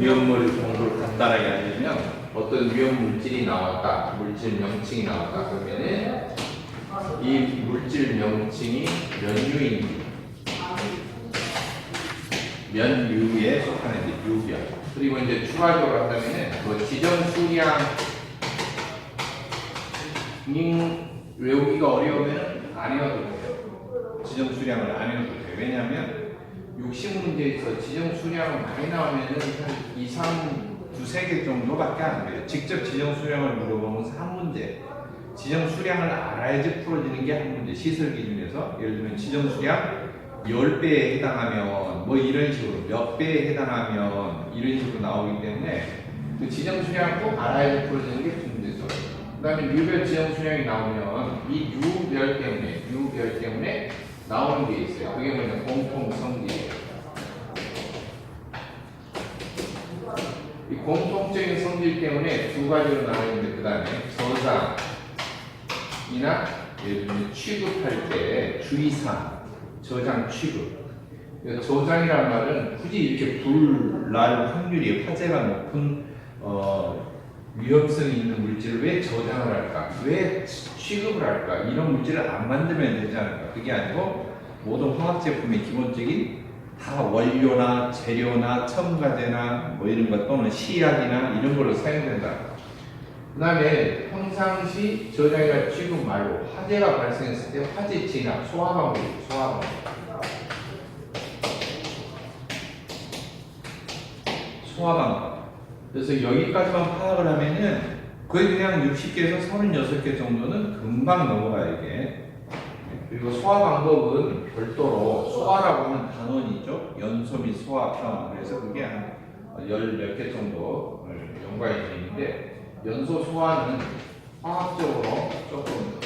위험물 정보를 간단하게 알려면 어떤 위험 물질이 나왔다, 물질 명칭이 나왔다 그러면은 이 물질 명칭이 면류에 속하는 유비야. 그리고 이제 추가적으로 한다면은 뭐 지정 수량 외우기가 어려우면 안 외워도 돼요. 지정 수량을 안 외워도 돼요. 왜냐하면 60문제에서 지정 수량은 많이 나오면은 한 2, 3, 두세 개 정도밖에 안 돼요. 직접 지정 수량을 물어보면 3문제. 지정 수량을 알아야지 풀어지는 게 한 문제. 시설 기준에서 예를 들면 지정 수량 10배에 해당하면 뭐 이런 식으로 몇 배에 해당하면 이런 식으로 나오기 때문에 그 지정 수량 꼭 알아야지 풀어지는 게 문제죠. 그 다음에 유별 지정 수량이 나오면 이 유별 때문에 나오는 게 있어요. 그게 뭐냐 공통성질이에요. 이 공통적인 성질 때문에 두 가지로 나뉘는데 그 다음에 저장이나 예를 들면 취급할 때 주의사항 저장 취급. 저장이란 말은 굳이 이렇게 불 날 확률이 화재가 높은 위험성이 있는 물질을 왜 저장을 할까? 왜 취급을 할까? 이런 물질을 안 만들면 되지 않을까? 그게 아니고 모든 화학 제품의 기본적인 다 원료나 재료나 첨가제나 뭐 이런 것 또는 시약이나 이런 걸로 사용된다. 그 다음에 평상시 저장이나 취급 말고 화재가 발생했을 때 화재 진압, 소화 방법. 그래서 여기까지만 파악을 하면은 거의 그냥 60개에서 36개 정도는 금방 넘어가요, 이게. 그리고 소화 방법은 별도로 소화라고 하는 단원이죠. 연소 및 소화평. 그래서 그게 한 10몇 개 정도 연관이 되어 있는데 연소 소화는 화학적으로 조금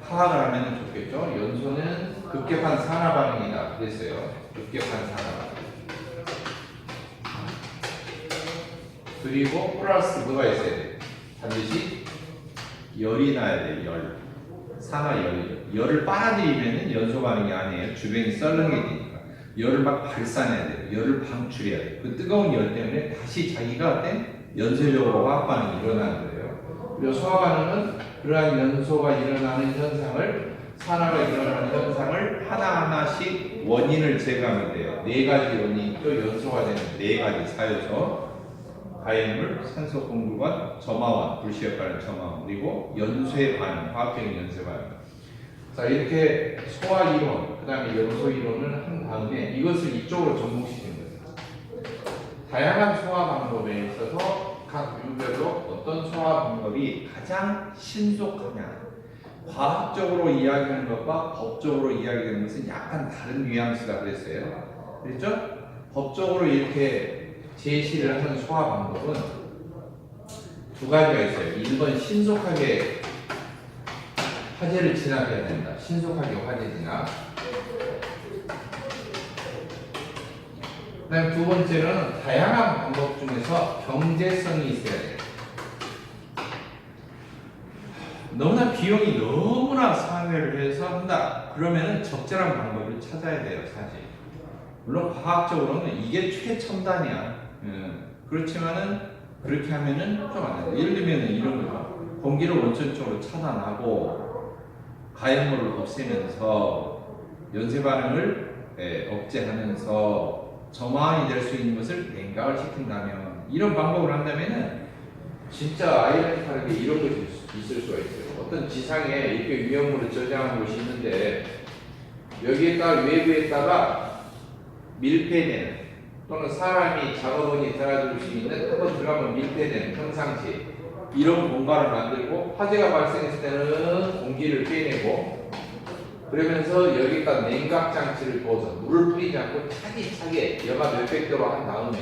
파악을 하면 좋겠죠. 연소는 급격한 산화 반응이다. 그랬어요. 급격한 산화 반응. 그리고 플러스 뭐가 있어야 돼? 반드시 열이 나야 돼. 산화열이죠. 열을 빨아들이면 연소 반응이 아니에요. 주변이 썰렁해지니까. 열을 막 발산해야 돼요. 열을 방출해야 돼요. 그 뜨거운 열 때문에 다시 자기가 연쇄적으로 화학 반응이 일어나는 거예요. 그리고 소화 반응은 그러한 연소가 일어나는 현상을, 산화가 일어나는 현상을 하나하나씩 원인을 제거하면 돼요. 4가지 원인이 또 연소가 되는 4가지 사요소. 가해물, 산소 공급원, 점화원, 불시역하는 점화원, 그리고 연쇄 반응, 화학적인 연쇄 반응. 자, 이렇게 소화 이론, 그 다음에 연소 이론을 한 다음에 이것을 이쪽으로 접목시키는 거예요. 다양한 소화 방법에 있어서 각 유별로 어떤 소화 방법이 가장 신속하냐. 과학적으로 이야기하는 것과 법적으로 이야기하는 것은 약간 다른 뉘앙스다 그랬어요. 그렇죠? 법적으로 이렇게 제시를 하는 소화 방법은 두 가지가 있어요. 1번 신속하게 화재를 진압해야 된다. 신속하게 화재 진압. 그다음 두 번째는 다양한 방법 중에서 경제성이 있어야 돼요. 너무나 비용이 너무나 상회를 해서 한다. 그러면은 적절한 방법을 찾아야 돼요, 사실. 물론 과학적으로는 이게 최첨단이야. 그렇지만은 그렇게 하면은 좀 안 돼요. 예를 들면 이런 거죠. 공기를 원천적으로 차단하고 가해물을 없애면서 연쇄 반응을 억제하면서 점화이 될 수 있는 것을 냉각을 시킨다면 이런 방법을 한다면은 진짜 아이러니컬하게 이런 것이 있을 수가 있어요. 어떤 지상에 이렇게 위험물을 저장한 곳이 있는데 여기에다가 외부에다가 밀폐되는 또는 사람이 작업원이 들어줄 수 있는 한번 들어가면 밀폐되는 평상시 이런 공간을 만들고 화재가 발생했을 때는 공기를 빼내고 그러면서 여기다 냉각 장치를 부어서 물을 뿌리지 않고 차게 여가 몇백 도로 한 다음에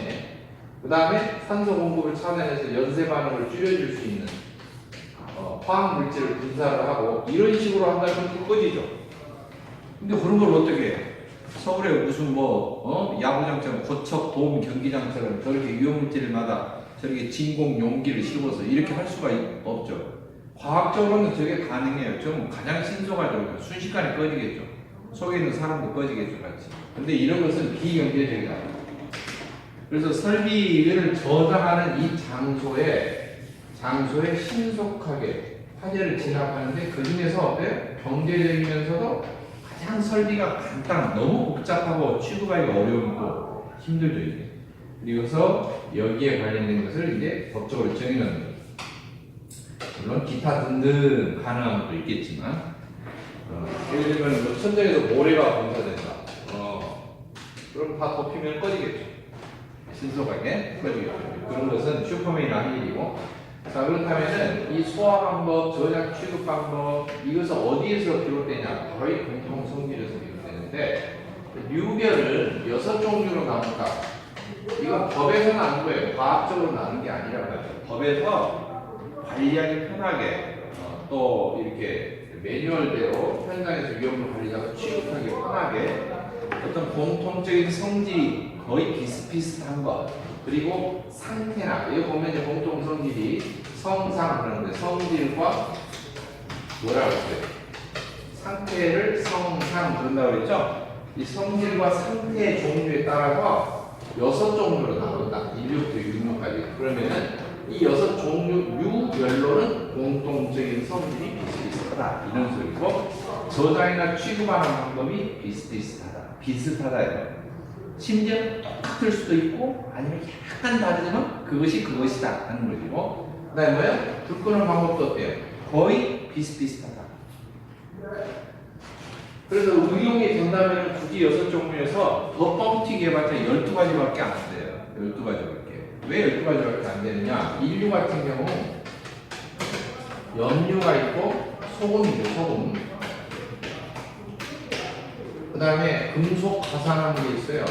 그 다음에 산소 공급을 차단해서 연쇄 반응을 줄여줄 수 있는 화학 물질을 분사를 하고 이런 식으로 한다면 불 꺼지죠. 근데 그런 걸 어떻게 해요? 서울에 무슨 야구장처럼 고척 도움 경기장처럼 저렇게 위험물질마다 저렇게 진공 용기를 씌워서 이렇게 할 수가 없죠. 과학적으로는 저게 가능해요. 좀 가장 신속하죠. 순식간에 꺼지겠죠. 속에 있는 사람도 꺼지겠죠, 같이. 근데 이런 것은 비경제적이다. 그래서 설비를 저장하는 이 장소에 신속하게 화재를 진압하는데 그 중에서 어때요? 경제적이면서도 가장 설비가 너무 복잡하고 취급하기 어려움고 힘들죠 이게. 그리고서 여기에 관련된 것을 이제 법적으로 정의하는 거예요. 물론 기타 등등 가능한 것도 있겠지만 예를 들면 뭐 천장에서 모래가 분사된다. 그럼 다 덮이면 꺼지겠죠. 신속하게 꺼지겠죠. 그런 것은 슈퍼맨이 할 일이고. 자, 그렇다면은 이 소화 방법, 저장 취급 방법, 이것은 어디에서 비롯되냐? 거의 공통 성질에서 비롯되는데, 유별을 6종류로 나눈다. 이건 법에서 나눈 거예요. 과학적으로 나눈 게 아니라고 하죠. 법에서 관리하기 편하게, 또 이렇게 매뉴얼대로 현장에서 위험물 관리자가 취급하기 편하게 어떤 공통적인 성질이 거의 비슷비슷한 것. 그리고 상태나, 여기 보면 이제 공통 성질이 성상 그러는데 성질과 뭐라고 했어요? 상태를 성상 그런다고 그랬죠? 이 성질과 상태의 종류에 따라서 6종류로 나눈다. 1류부터 6류까지. 그러면은 이 6종류 유별로는 공통적인 성질이 비슷비슷하다. 이런 소리고, 저장이나 취급하는 방법이 비슷하다. 심지어 똑같을 수도 있고 아니면 약간 다르지만 그것이 그것이다 하는 것이고, 그 다음에 뭐예요? 불 끄는 방법도 어때요? 거의 비슷비슷하다. 그래서 응용이 된다면 굳이 6종류에서 더 뻥튀기 해봤자 12가지밖에 안 돼요. 12가지밖에. 왜 12가지밖에 안 되느냐? 인류 같은 경우 염류가 있고 소금이죠. 소금. 그 다음에 금속 가산하는 게 있어요.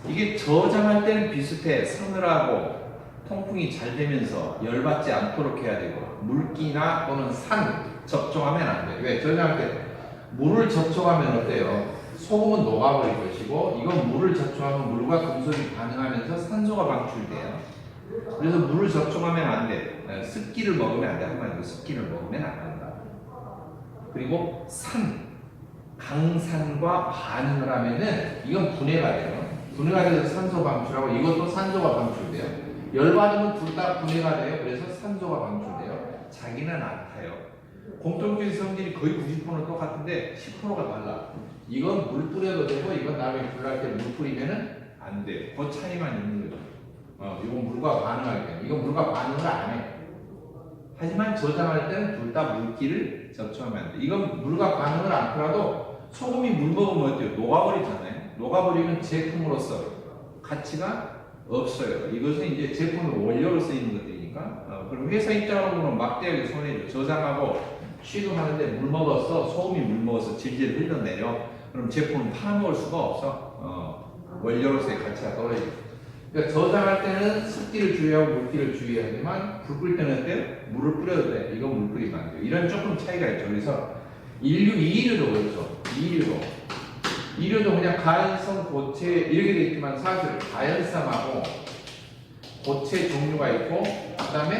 이게 저장할 때는 비슷해. 서늘하고 통풍이 잘 되면서 열받지 않도록 해야 되고, 물기나 또는 산 접촉하면 안 돼. 왜? 저장할 때 물을 접촉하면 어때요? 소금은 녹아버릴 것이고, 이건 물을 접촉하면 물과 금속이 반응하면서 산소가 방출돼요. 그래서 물을 접촉하면 안 돼. 습기를 먹으면 안 돼. 한마디로 습기를 먹으면 안 된다. 그리고 강산과 반응을 하면은 이건 분해가 돼요. 분해가 돼서 산소 방출하고, 이것도 산소가 방출돼요. 열받으면 둘 다 분해가 돼요. 그래서 산소가 방출돼요. 자기는 안 타요. 공통적인 성질이 거의 90%는 똑같은데 10%가 달라. 이건 물 뿌려도 되고, 이건 나중에 불날 때 물 뿌리면은 안 돼요. 그 차이만 있는 거죠. 이건 물과 반응할 때, 이건 물과 반응을 안 해. 하지만 저장할 때는 둘 다 물기를 접촉하면 안 돼. 이건 물과 반응을 않더라도 소금이 물 먹으면 어때요? 녹아버리잖아요. 녹아버리면 제품으로서 가치가 없어요. 이것은 이제 제품의 원료로 쓰이는 것들이니까. 그럼 회사 입장으로는 막대하게 손해죠. 저장하고 취급하는데 물 먹었어, 소금이 물 먹어서 질질 흘러내려. 그럼 제품은 팔아먹을 수가 없어. 원료로서의 가치가 떨어지죠. 그러니까 저장할 때는 습기를 주의하고 물기를 주의하지만, 불 끌 때는 어때요? 물을 뿌려도 돼. 이건 물 뿌리면 안 돼요. 이런 조금 차이가 있죠. 그래서 2류도 그렇죠. 2류도 그냥 가연성 고체 이렇게 돼 있지만, 사실 가연성하고 고체 종류가 있고, 그 다음에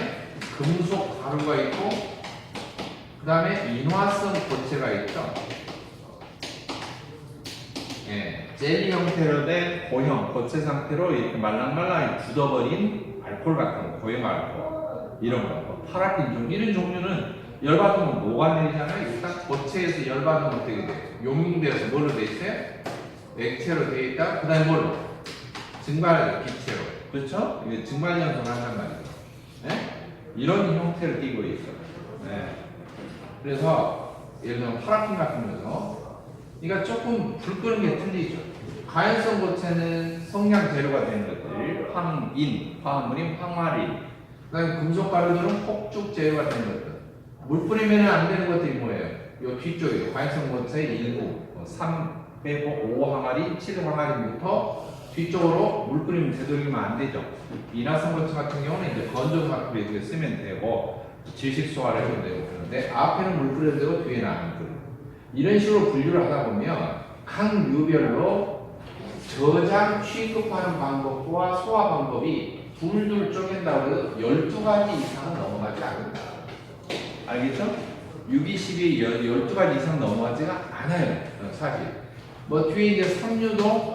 금속 가루가 있고, 그 다음에 인화성 고체가 있죠. 젤리 형태로 된 고형, 고체 상태로 이렇게 말랑말랑하게 굳어버린 알코올 같은 거, 고형 알코올, 이런 거, 파라핀 종류, 이런 종류는 열받으면 녹아내리잖아요. 일단 고체에서 열받으면 어떻게 돼요? 용융되어서 뭘로 돼 있어요? 액체로 돼 있다. 그 다음에 뭘로? 증발하죠, 기체로. 그렇죠? 이게 증발연소를 한단 말이죠. 네? 이런 형태를 띠고 있어. 네. 그래서 예를 들면 파라핀 같은 거죠. 그러니까 조금 불 끄는 게 틀리죠. 가연성 고체는 성냥 재료가 되는 것들, 황인, 화합물인 황화린. 그다음에 금속 가루들은 폭죽 재료가 되는 것들. 물 뿌리면 안 되는 것들이 뭐예요? 요 뒤쪽에 가연성 고체의 일부, 3, 5 항아린, 7 항아린부터 뒤쪽으로 물 뿌리면 되돌리면 안 되죠. 인화성 고체 같은 경우는 이제 건조 상태로 이렇게 쓰면 되고, 질식 소화를 해도 되고 그런데, 앞에는 물 뿌려도 되고 뒤에는 안 뿌려도. 이런 식으로 분류를 하다 보면 각 유별로 저장 취급하는 방법과 소화 방법이 둘둘 쪼갠다고 해서 12가지 이상은 넘어가지 않는다. 알겠죠? 6, 20이 12가지 이상 넘어가지가 않아요. 사실. 뭐 뒤에 이제 삼류도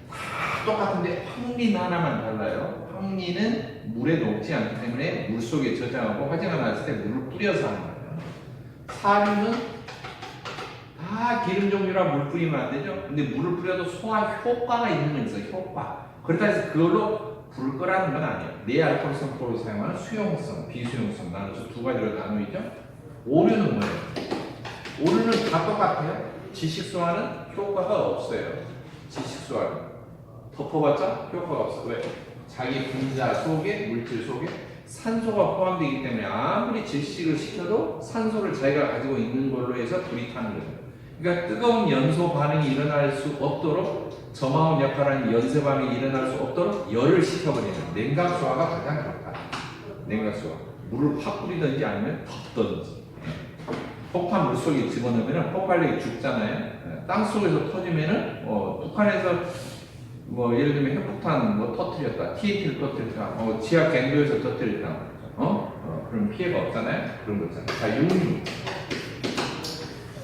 다 똑같은데 황리는 하나만 달라요. 황리는 물에 녹지 않기 때문에 물 속에 저장하고 화재가 났을 때 물을 뿌려서 하는 거예요. 사류는 다 기름 종류라 물 뿌리면 안 되죠. 근데 물을 뿌려도 소화 효과가 있는 건 있어요. 효과. 그렇다 해서 그걸로 불을 끄라는 건 아니에요. 내알코올성포로 사용하는 수용성, 비수용성 나눠서 두 가지로 나누죠. 오류는 뭐예요? 오류는 다 똑같아요. 지식소화는 효과가 없어요. 지식소화는 덮어봤자 효과가 없어. 왜? 자기 분자 속에, 물질 속에 산소가 포함되기 때문에 아무리 질식을 시켜도 산소를 자기가 가지고 있는 걸로 해서 불이 타는 거예요. 그러니까 뜨거운 연소 반응이 일어날 수 없도록 점화원 역할하는 연쇄 반응이 일어날 수 없도록 열을 식혀버리는 냉각소화가 가장 좋다. 냉각소화. 물을 확 뿌리든지 아니면 덮든지. 폭탄 물 속에 집어넣으면 폭발력이 죽잖아요. 땅 속에서 터지면은 북한에서 뭐 예를 들면 핵폭탄 뭐 터뜨렸다, TNT를 터뜨렸다, 지하 갱도에서 터뜨렸다, 그럼 피해가 없잖아요. 그런 거 있잖아요. 자, 육류.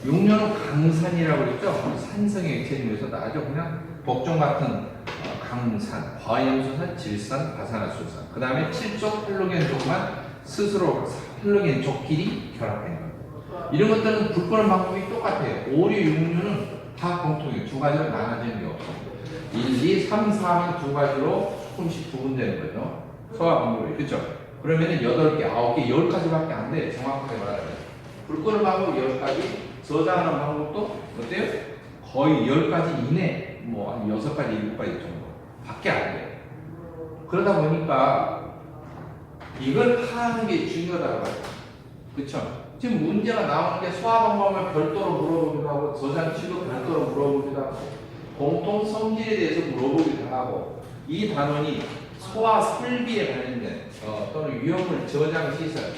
육류는 강산이라고 그랬죠. 산성의 액체 중에서도 아주 그냥 복종 같은 강산, 과염소산, 질산, 과산화수산. 그 다음에 7족 헬로겐족만 스스로 헬로겐족끼리 결합된 거. 이런 것들은 불 끄는 방법이 똑같아요. 오류, 육류는 다 공통이에요. 두 가지로 나눠지는 게 없어요. 1, 2, 3, 4만 두 가지로 조금씩 구분되는 거죠. 소화 방법이. 그렇죠? 그러면은 8개, 9개, 10가지밖에 안 돼. 정확하게 말하면. 불 끄는 방법 10가지, 저장하는 방법도 어때요? 거의 10가지 이내, 뭐 한 6가지, 7가지 정도 밖에 안 돼요. 그러다 보니까 이걸 파악하는 게 중요하다고 봐요. 그렇죠? 지금 문제가 나오는 게 소화 방법을 별도로 물어보기도 하고 저장 취급 별도로 물어보기도 하고 공통 성질에 대해서 물어보기도 하고 이 단원이 소화 설비에 관련된 또는 위험물 저장 시설,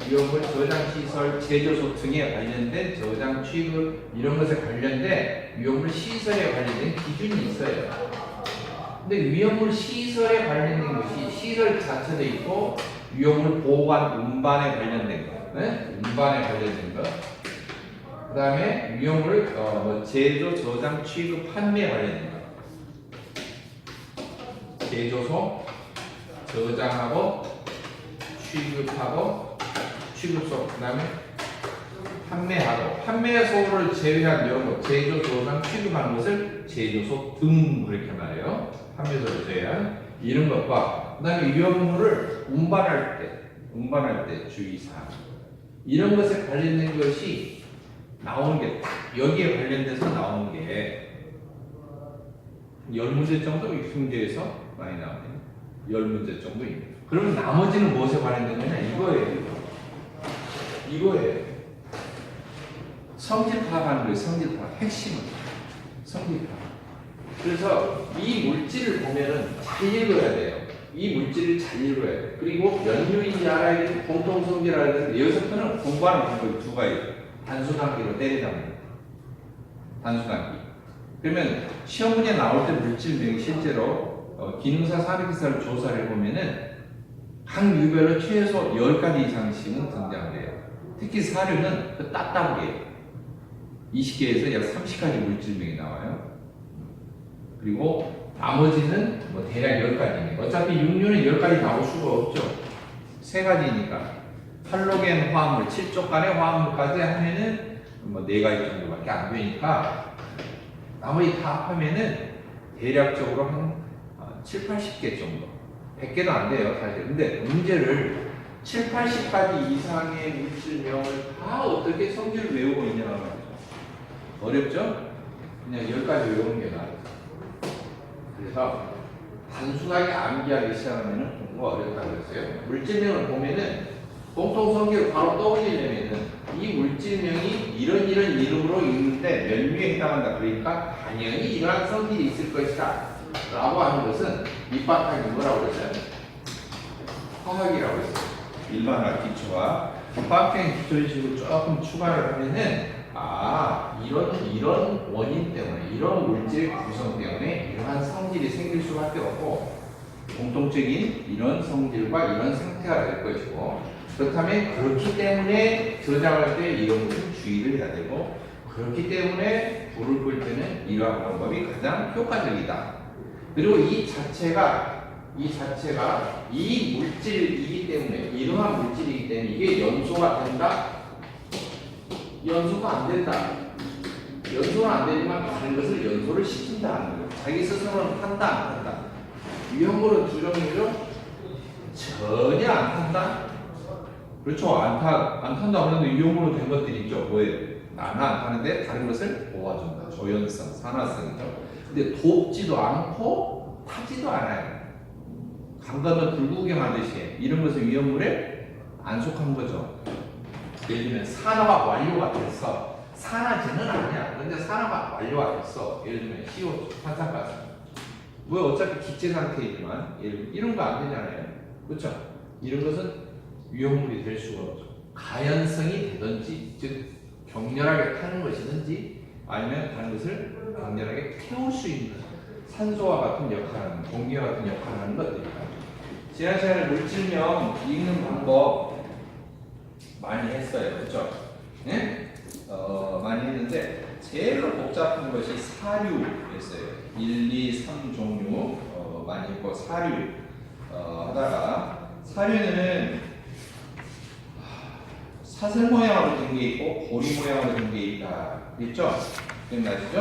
위험물 저장 시설, 제조소 등에 관련된 저장 취급 이런 것에 관련된 위험물 시설에 관련된 기준이 있어요. 근데 위험물 시설에 관련된 것이 시설 자체도 있고 위험물 보관, 운반에 관련된 거, 네? 운반에 관련된 거. 그 다음에 위험물 제조, 저장, 취급, 판매에 관련된 거. 제조소, 저장하고, 취급하고, 취급소, 그 다음에 판매하고, 판매소를 제외한 이런 거, 제조, 저장, 취급하는 것을 제조소 등 그렇게 말해요. 판매소를 제외한 이런 것과 그 다음에 위험물을 운반할 때 주의사항 이런 것에 관련된 것이 나오는 게 여기에 관련돼서 나오는 게 10문제 정도 이 문제에서 많이 나오네요. 10문제 정도입니다. 그러면 나머지는 무엇에 관련된 거냐? 이거예요. 성질 파악하는 거예요. 성질 파악. 핵심은 성질 파악. 그래서 이 물질을 보면은 잘 읽어야 돼요. 이 물질을 잘 읽어야 돼요. 그리고 연료인지 알아야 되고 공통성질 알아야 되는데 여기서부터는 공부하는 방법이 두 가지. 단순한기로 때리잡는 단순한기. 그러면 시험 문제 나올 때 물질명이 실제로 기능사 산업기사를 조사를 해보면은 각 유별로 최소 10가지 이상씩은 등장돼요. 특히 사료는 그 따따블이에요. 20개에서 약 30가지 물질명이 나와요. 그리고 나머지는 뭐 대략 10가지입니다. 어차피 육류는 10가지 나올 수가 없죠. 3가지니까. 할로겐 화합물, 7족 간의 화합물까지 하면은 뭐 4가지 정도밖에 안 되니까 나머지 다 합하면은 대략적으로 한 7, 80개 정도. 100개도 안 돼요, 사실. 근데 문제를 7, 80가지 이상의 물질명을 다 어떻게 성질을 외우고 있냐는 말이죠. 어렵죠? 그냥 10가지 외우는 게 나아요. 그래서 단순하게 암기하기 시작하면 공부가 어렵다고 했어요. 물질명을 보면은 공통성질을 바로 떠올리려면은 이 물질명이 이런 이름으로 있는데 몇 류에 해당한다. 그러니까 당연히 이러한 성질이 있을 것이다. 라고 하는 것은 밑바탕이 뭐라고 그랬어요? 화학이라고 했어요. 일반화 기초와 화학적인 기초식으로 조금 추가를 하면은 이런 원인 때문에 이런 물질 구성 때문에 이러한 성질이 생길 수밖에 없고 공통적인 이런 성질과 이런 상태가 될 것이고 그렇다면 그렇기 때문에 저장할 때 이런 것은 주의를 해야 되고 그렇기 때문에 불을 끌 때는 이러한 방법이 가장 효과적이다. 그리고 이 자체가 이 물질이기 때문에, 이러한 물질이기 때문에 이게 연소가 된다? 연소가 안 된다. 연소는 안 되지만 다른 것을 연소를 시킨다 하는 거예요. 자기 스스로는 탄다, 안 탄다. 위험물은 두 종류죠. 전혀 안 탄다. 그렇죠. 안 탄다 그러는데 위험으로 된 것들이 있죠. 뭐예요? 나는 안 타는데 다른 것을 도와준다. 조연성, 산화성이죠. 근데 돕지도 않고 타지도 않아요. 감각을 불구게 만드시게 이런 것을 위험물에 안 속한 거죠. 예를 들면 산화가 완료가 됐어. 산화제는 아니야. 그런데 산화가 완료가 됐어. 예를 들면 CO2, 탄산가스. 뭐 어차피 기체 상태이지만 이런 거 안 되잖아요. 그렇죠? 이런 것은 위험물이 될 수가 없죠. 가연성이 되든지, 즉 격렬하게 타는 것이든지, 아니면 다른 것을 격렬하게 태울 수 있는 산소와 같은 역할을 하는, 공기와 같은 역할을 하는 것들입니다. 지난 시간에 물질명 읽는 방법 많이 했어요. 그렇죠? 네? 많이 했는데 제일 복잡한 것이 사류였어요. 1, 2, 3 종류 많이 했고, 사류 하다가 사류는 사슬 모양으로 된 게 있고 고리 모양으로 된 게 있다. 있죠? 기억나시죠?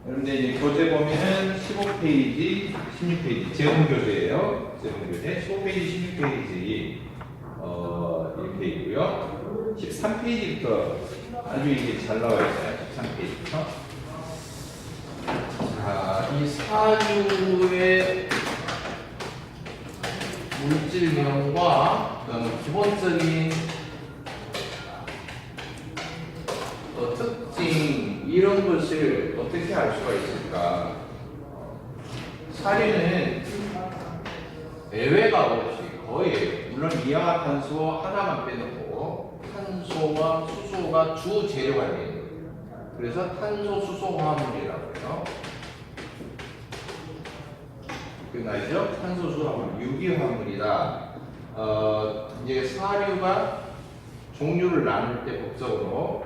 여러분들 이제 교재 보면은 15페이지, 16페이지 제공 교재예요. 제공 교재 15페이지, 16페이지 이렇게 있고요. 13페이지부터 아주 이게 잘 나와 있어요. 13페이지부터. 자, 이 사유의 물질명과 그다음에 기본적인 특징 이런 것을 어떻게 알 수가 있을까? 사리는 예외가 없이 거의, 물론 이산화탄소 하나만 빼놓고 탄소와 수소가 주 재료가 되는 거예요. 그래서 탄소 수소 화합물이라고 해요. 기억나시죠? 탄소 수소 화합물, 유기화합물이다. 이제 사류가 종류를 나눌 때 법적으로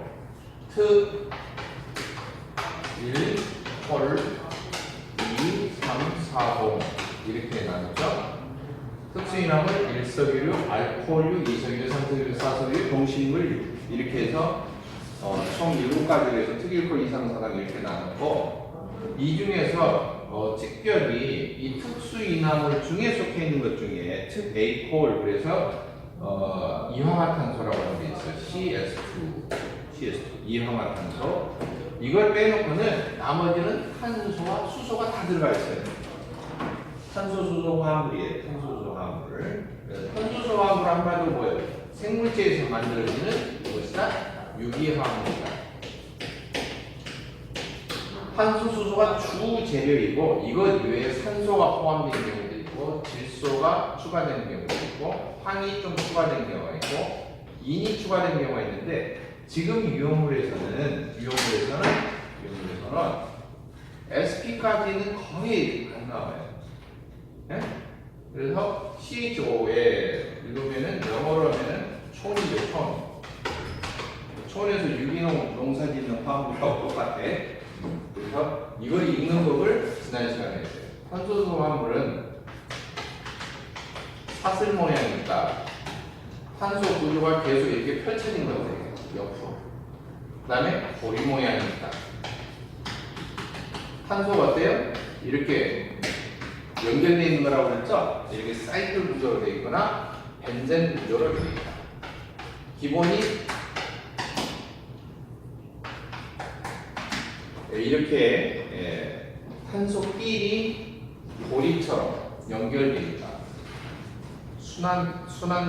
트 1, 홀 2, 3, 4, 0 이렇게 나누죠. 특수인화물 일석유류, 알코올류, 이석유류, 삼석유류, 사석유류, 동식물 이렇게 해서 총 7가지로 해서 특일콜 이상사당 이렇게 나눴고, 이 중에서 특별히 이 특수인화물 중에 속해 있는 것 중에 특A콜, 그래서 이황화탄소라고 하는 게 있어요. CS2 이황화탄소. 이걸 빼놓고는 나머지는 탄소와 수소가 다 들어가 있어요. 탄소 수소 화합물이에요. 탄소 수소 화합물. 탄소 수소 화합물 한마디로 뭐예요? 생물체에서 만들어지는 무엇이다? 유기화합물이다. 탄소 수소가 주 재료이고, 이것 이외에 산소가 포함된 경우도 있고, 질소가 추가되는 경우도 있고, 황이 좀 추가된 경우가 있고, 인이 추가된 경우가 있는데, 지금 유효물에서는 SP까지는 거의 안 나와요. 네? 그래서 CHO에 읽으면은 영어로 하면은 촌이죠, 촌. 촌에서 유기농 농사 짓는 화합물하고 똑같아. 그래서 이걸 읽는 법을 지난 시간에 했어요. 탄소수 화합물은 사슬 모양이 있다. 탄소 구조가 계속 이렇게 펼쳐진 것들이에요. 옆으로. 그 다음에 고리 모양이 있다. 탄소가 어때요? 이렇게 연결되어 있는 거라고 그랬죠? 이렇게 사이클 구조로 되어 있거나 벤젠 구조로 되어 있다. 기본이 이렇게 탄소끼리 고리처럼 연결되어 있다. 순환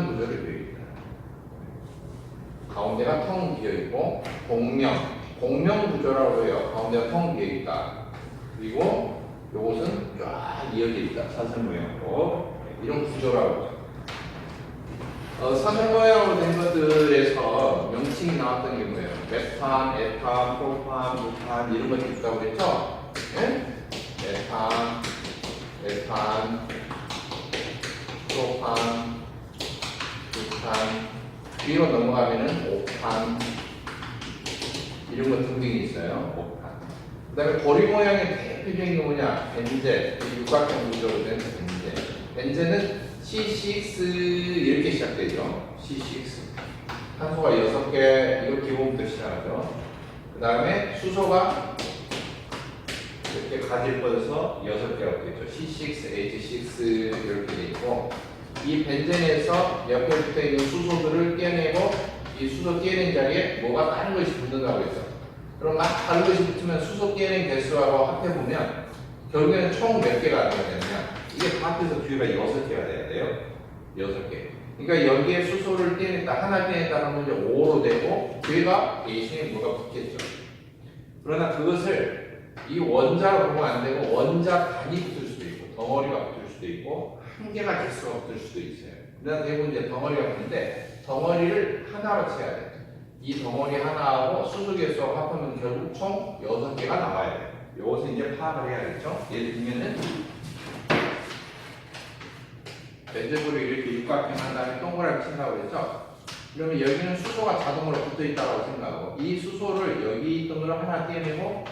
구조를 되어 있다. 가운데가 텅 비어 있고, 공명 구조라고 해요. 가운데가 텅 비어 있다. 그리고 이것은 쫙 이어져 있다. 사슬 모양으로. 이런 구조라고 하죠. 사슬 모양으로 된 것들에서 명칭이 나왔던 게 뭐예요? 메탄, 에탄, 프로판, 부탄 이런 것들이 있다고 그랬죠? 네? 에탄, 프로판, 부탄, 위로 넘어가면은 옥탄 이런 거 등등이 있어요. 옥탄. 그다음에 고리 모양의 대표적인 게 뭐냐? 벤제, 육각형 구조로 된 벤제. 벤제는 C6 이렇게 시작되죠. C6. 탄소가 6개, 이거 기본부터 시작하죠. 그 다음에 수소가 이렇게 가지를 뻗어서 6개가 되죠. C6, H6 이렇게 돼 있고, 이 벤젠에서 옆에 붙어 있는 수소들을 떼어내고, 이 수소 떼어낸 자리에 뭐가 다른 것이 붙는다고 했죠. 그럼 막 다른 것이 붙으면 수소 떼어낸 개수하고 합해보면, 결국에는 총 몇 개가 되냐면, 이게 다 합해서 뒤가 6개가 돼야 돼요. 6개. 그러니까 여기에 수소를 떼냈다, 하나 떼냈다 하면 이제 5로 되고, 뒤가 대신에 뭐가 붙겠죠. 그러나 그것을 이 원자로 보면 안 되고, 원자 단위 붙을 수도 있고, 덩어리가 붙을 수도 있고, 한 개가 개수가 붙을 수도 있어요. 그러나 대부분 이제 덩어리가 붙는데, 덩어리를 하나로 쳐야 돼요. 이 덩어리 하나하고 수소 개수하고 합하면 결국 총 6개가 나와야 돼요. 이것을 이제 파악을 해야겠죠. 예를 들면은, 벤제도를 이렇게 육각형 한 다음에 동그랗게 친다고 했죠? 그러면 여기는 수소가 자동으로 붙어 있다고 생각하고, 이 수소를 여기 있던 걸 하나 떼내고,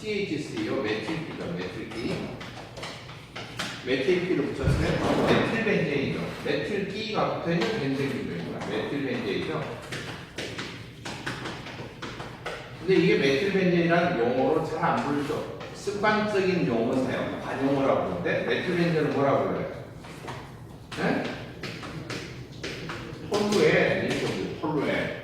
CH3요, 메틸기죠, 메틸기. 메틸기를 붙였으면 메틸벤제이죠. 메틸기가 붙어있는 벤젠기입니다. 메틸벤제이죠. 근데 이게 메틸벤젠이라는 용어로 잘 안 부르죠. 습관적인 용어 사용, 관용어라고 부르는데, 메틸벤젠은 뭐라고 불러요? 네? 톨루에, 톨루에.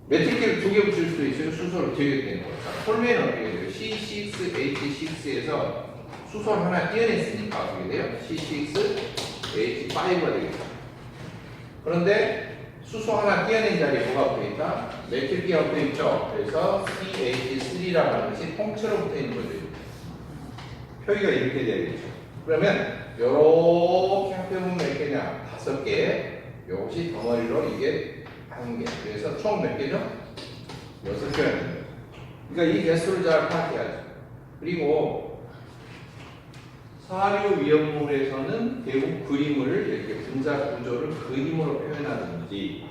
메틸기를 2개 붙일 수도 있어요. 수소를 되게 되는 거예요. 톨루에는 어떻게 돼요? C6H6에서 수소를 하나 떼어냈으니까 어떻게 돼요? C6H5가 되겠죠. 그런데 수소 하나 떼어낸 자리에 뭐가 붙어 있다? 메틸기가 붙어 있죠. 그래서 CH3라고 하는 것이 통째로 붙어 있는 거죠. 표기가 이렇게 되겠죠. 그러면 요렇게 합해보면 몇 개냐? 5개. 요것이 덩어리로 이게 1개. 그래서 총 몇 개죠? 6개가 됩니다. 그러니까 이 개수를 잘 파악해야죠. 그리고 사료 위험물에서는 대부분 그림을 이렇게 분자 구조를 그림으로 표현하든지,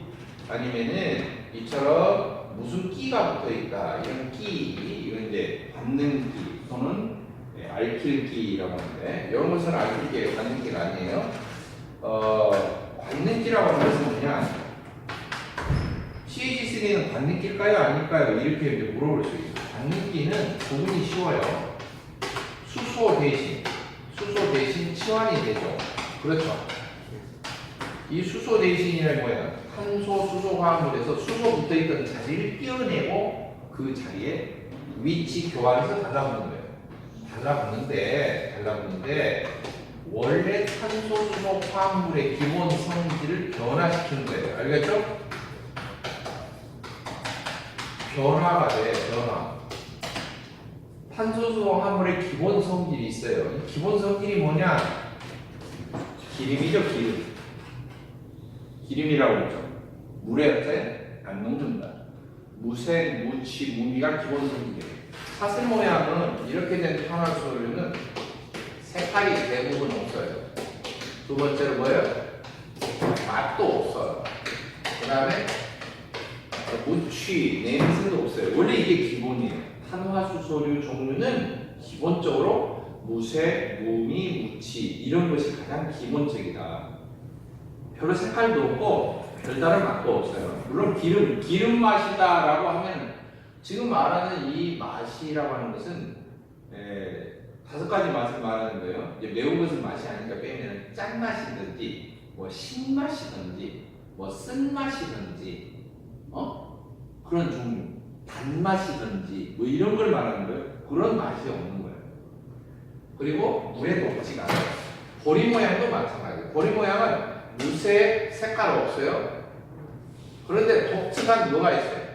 아니면은 이처럼 무슨 끼가 붙어 있다. 이런 끼, 이건 이제 받는 끼 또는 알킬기라고 하는데, 이런 것은 알킬기예요. 관능기가 아니에요. 관능기라고 하는 것은 뭐냐? CH3는 관능기일까요? 아닐까요? 이렇게 이제 물어볼 수 있어요. 관능기는 구분이 쉬워요. 수소 대신 치환이 되죠. 그렇죠. 이 수소 대신이란 뭐예요? 탄소, 수소 화합물에서 수소 붙어있던 자리를 띄어내고 그 자리에 위치 교환해서 달라붙는 거예요. 달라붙는데 원래 탄소, 수소 화합물의 기본 성질을 변화시키는 거예요. 알겠죠? 변화가 돼, 변화. 탄소, 수소 화합물의 기본 성질이 있어요. 이 기본 성질이 뭐냐? 기름이죠, 기름. 기름이라고 그러죠. 물에 안 녹는다. 무색, 무치, 무미가 기본 성질이에요. 사슬 모양은 이렇게 된 탄화수소류는 색깔이 대부분 없어요. 두 번째로 뭐예요? 맛도 없어요. 그 다음에 무취, 냄새도 없어요. 원래 이게 기본이에요. 탄화수소류 종류는 기본적으로 무색, 무미, 무치 이런 것이 가장 기본적이다. 별로 색깔도 없고 별다른 맛도 없어요. 물론 기름 맛이다라고 하면 지금 말하는 이 맛이라고 하는 것은 5가지 맛을 말하는 거예요. 이제 매운 것은 맛이 아니니까 빼면 짠맛이든지 뭐 신맛이든지 뭐 쓴맛이든지 그런 종류, 단맛이든지 뭐 이런 걸 말하는 거예요. 그런 맛이 없는 거예요. 그리고 물에 녹지가 않아요. 보리 모양도 마찬가지예요. 보리 모양은 무색, 색깔 없어요. 그런데 독특한 뭐가 있어요?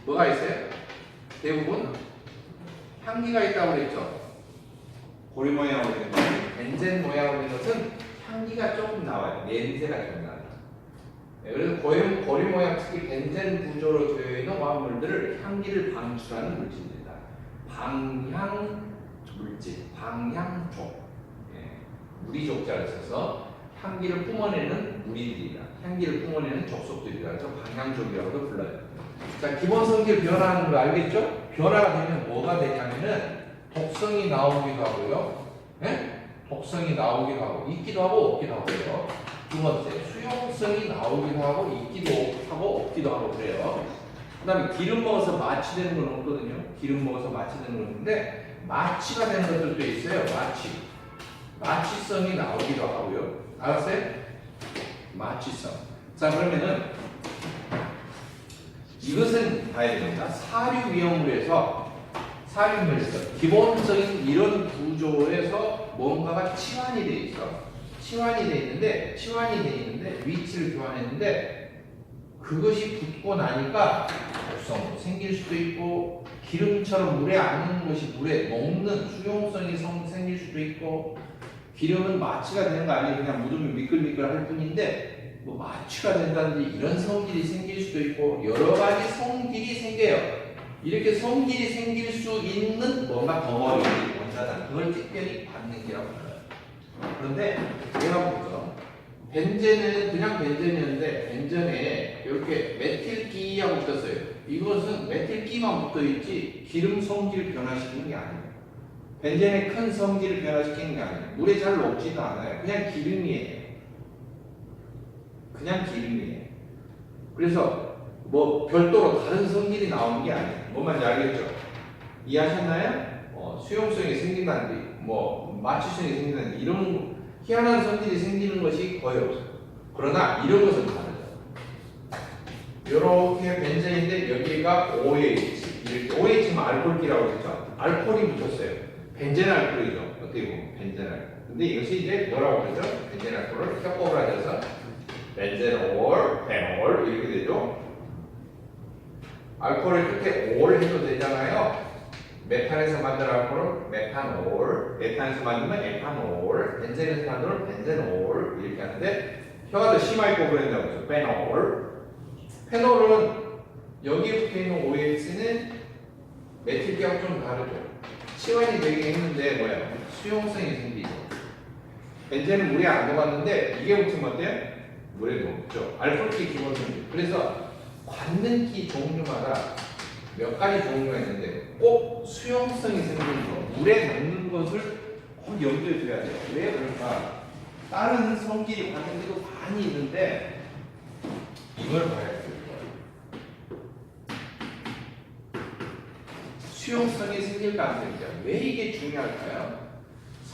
뭐가 있어요? 대부분 향기가 있다고 그랬죠. 보리 모양으로 된 것은, 벤젠 모양으로 된 것은 향기가 조금 나와요. 냄새가 좀 나요. 그래서 보리 모양, 특히 벤젠 구조로 되어 있는 화합물들을 향기를 방출하는 물질입니다. 방향 물질, 방향족. 예, 무리족자를 써서 향기를 뿜어내는 무리들이다. 향기를 뿜어내는 족속들이다. 그래서 방향족이라고도 불러요. 자, 기본 성질 변화하는 거 알겠죠? 변화가 되면 뭐가 되냐면은 독성이 나오기도 하고요. 예? 독성이 나오기도 하고 있기도 하고 없기도 하고요. 두 번째, 수용성이 나오기도 하고 있기도 하고 없기도 하고 그래요. 그 다음에 기름 먹어서 마취되는 건 없거든요. 기름 먹어서 마취되는 건 없는데 마취가 되는 것들도 있어요. 마취성이 나오기도 하고요. 알았어요? 마취성. 자, 그러면은 이것은 봐야 됩니다. 사류 위험물에서 기본적인 이런 구조에서 뭔가가 치환이 돼 있어. 치환이 돼 있는데 위치를 교환했는데 그것이 붙고 나니까 독성도 생길 수도 있고 기름처럼 물에 앉는 것이 물에 먹는 수용성이 생길 수도 있고 기름은 마취가 되는 거 아니에요. 그냥 묻으면 미끌미끌 할 뿐인데 뭐 마취가 된다든지 이런 성질이 생길 수도 있고 여러 가지 성질이 생겨요. 이렇게 성질이 생길 수 있는 뭔가 덩어리 원자단 그걸 특별히 반응기라고 불러요. 그런데 내가 보죠. 벤젠은 그냥 벤젠이었는데 벤젠에 이렇게 메틸기하고 붙었어요. 이것은 메틸기만 붙어있지 기름 성질을 변화시키는 게 아니에요. 벤젠의 큰 성질을 변화시키는 게 아니에요. 물에 잘 녹지도 않아요. 그냥 기름이에요. 그래서 뭐 별도로 다른 성질이 나오는 게 아니에요. 뭔 말인지 알겠죠? 이해하셨나요? 수용성이 생긴다든지 뭐 마취성이 생긴다든지 이런 희한한 성질이 생기는 것이 거의 없어요. 그러나 이런 것은 다르죠. 이렇게 벤젠인데 여기가 OH 이렇게 OH는 알코올기라고 했죠. 알코올이 붙었어요. 벤젠 알코올이죠. 어떻게 보면 벤젠 알코올. 근데 이것이 이제 뭐라고 그러죠? 벤젠 알코올을 협곡을 하셔서 벤젠올, 페놀 이렇게 되죠. 알코올을 끝에 올 해도 되잖아요. 메탄에서 만든 알코올은 메탄올, 에탄에서 만들면 에탄올, 벤젠에서 만들면 벤젠올 이렇게 하는데 혀가 더 심하게 꼬부린다고 했죠. 페놀. 페놀은 여기에 붙어있는 OH는 메틸기하고 좀 다르죠. 치환이 되긴 했는데 뭐야? 수용성이 생기죠. 벤젠은 물에 안 녹았는데 이게 붙으면 어때요? 물에 녹죠. 알코올기 기본 성질. 그래서 관능기 종류마다 몇 가지 종류가 있는데 꼭 수용성이 생기는 거, 물에 녹는 것을 꼭 염두에 둬야 돼요. 왜 그럴까? 다른 성질이 관능기도 많이 있는데 이걸 봐야 돼요. 수용성이 생길까 안 생길까? 왜 이게 중요할까요?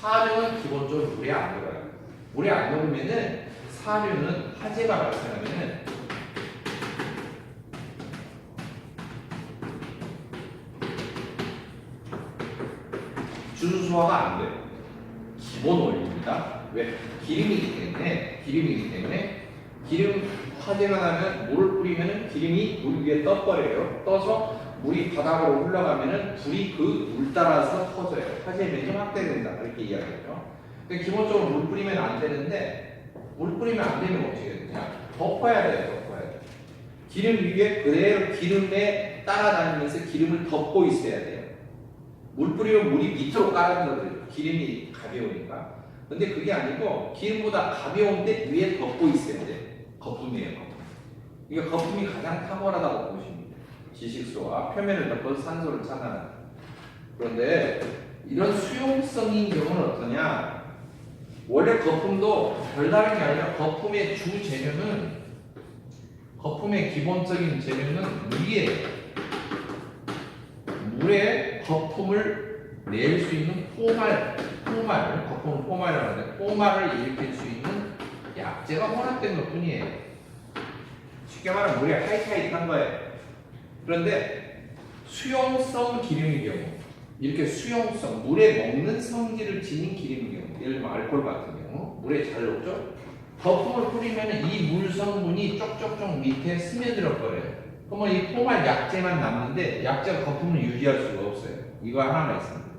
사료는 기본적으로 물에 안 녹아요. 물에 안 녹으면은 사료는 화재가 발생하면은 준수화가 안 돼요. 기본 원리입니다. 왜? 기름이기 때문에 기름 화재가 나면 물을 뿌리면은 기름이 물 위에 떠버려요. 떠서 물이 바닥으로 흘러가면은 불이 그 물 따라서 터져요. 화재 면이 확대된다. 이렇게 이야기하죠. 근데 기본적으로 물 뿌리면 안 되는데 물 뿌리면 안 되면 어떻게 되냐? 덮어야 돼요. 기름 위에 그대로 기름에 따라다니면서 기름을 덮고 있어야 돼요. 물 뿌리면 물이 밑으로 깔아들어요. 기름이 가벼우니까. 근데 그게 아니고 기름보다 가벼운데 위에 덮고 있어야 돼. 거품이에요. 거품. 그러니까 거품이 가장 탁월하다고 보시면 돼요. 지식소와 표면을 덮어서 산소를 차단하는. 그런데 이런 수용성인 경우는 어떠냐? 원래 거품도 별다른 게 아니라 거품의 주 재료는 거품의 기본적인 재료는 물이에요. 물에 거품을 낼 수 있는 거품을 포말이라고 하는데 포말을 일으킬 수 있는 약재가 혼합된 것 뿐이에요. 쉽게 말하면 물에 하이타이트한 거예요. 그런데 수용성 기름의 경우 이렇게 수용성, 물에 먹는 성질을 지닌 기름의 경우 예를 들면 알코올 같은 경우 물에 잘 녹죠? 거품을 뿌리면 이 물 성분이 쪽쪽쪽 밑에 스며들어 버려요. 그러면 이 포말 약재만 남는데 약재가 거품을 유지할 수가 없어요. 이거 하나만 있습니다.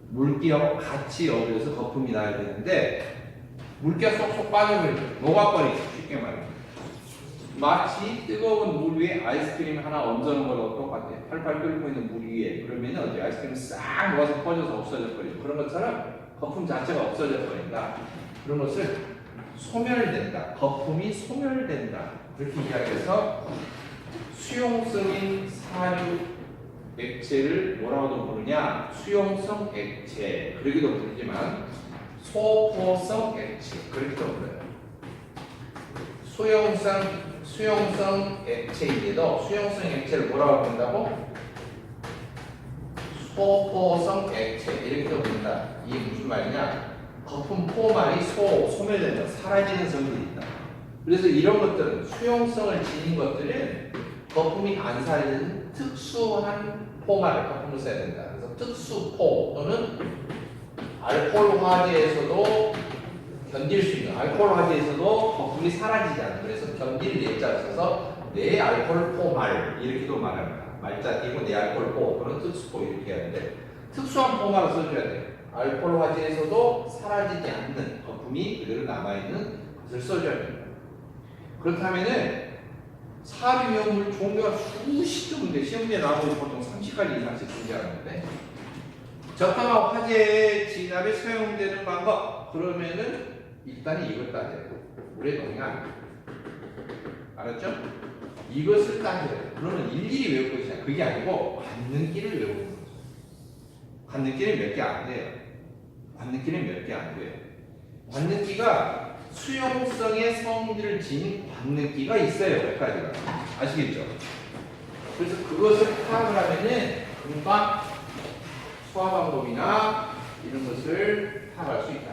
물기하고 같이 어울려서 거품이 나야 되는데 물기가 쏙쏙 빠져버리죠. 녹아버리죠. 쉽게 말하면. 마치 뜨거운 물 위에 아이스크림 하나 얹어놓은 거랑 똑같아요. 팔팔 끓고 있는 물 위에. 그러면 어디 아이스크림 싹 녹아서 퍼져서 없어져 버리죠. 그런 것처럼 거품 자체가 없어져 버린다. 그런 것을 소멸된다. 거품이 소멸된다. 그렇게 이야기해서 수용성인 사류 액체를 뭐라고도 부르냐? 수용성 액체. 그러기도 부르지만 소포성 액체. 그렇게도 불러요. 수용성 액체인데도 수용성 액체를 뭐라고 부른다고? 소포성 액체. 이렇게도 부른다. 이게 무슨 말이냐? 거품 포말이 소멸된다. 사라지는 성질이 있다. 그래서 이런 것들은 수용성을 지닌 것들은 거품이 안 사라지는 특수한 포말 거품을 써야 된다. 그래서 특수포 또는 알코올 화재에서도 견딜 수 있는 알코올 화재에서도 거품이 사라지지 않는 그래서 견딜 내자를 써서 내알코올 포말 이렇게도 말합니다. 말자 띄고 내알코올 포 또는 특수포 이렇게 하는데 특수한 포말을 써줘야 돼요. 알코올 화재에서도 사라지지 않는 거품이 그대로 남아있는 것을 써줘야 됩니다. 그렇다면은 사료용물 종류가 수십 종인데 시험지에 나오면 보통 30가지 이상씩 존재하는데 적당한 화재 진압에 사용되는 방법 그러면은 일단 이걸 따져야 돼요. 물의 동향 알았죠? 이것을 따져야 돼요. 그러면 일일이 외울 것이 아니라 그게 아니고 관능기를 외우는 거죠. 관능기는 몇 개 안 돼요. 관능기는 몇 개 안 돼요. 관능기가 수용성의 성질을 지닌 관능기가 있어요. 몇 가지가. 아시겠죠? 그래서 그것을 파악을 하면은 금방 소화 방법이나 이런 것을 파악할 수 있다.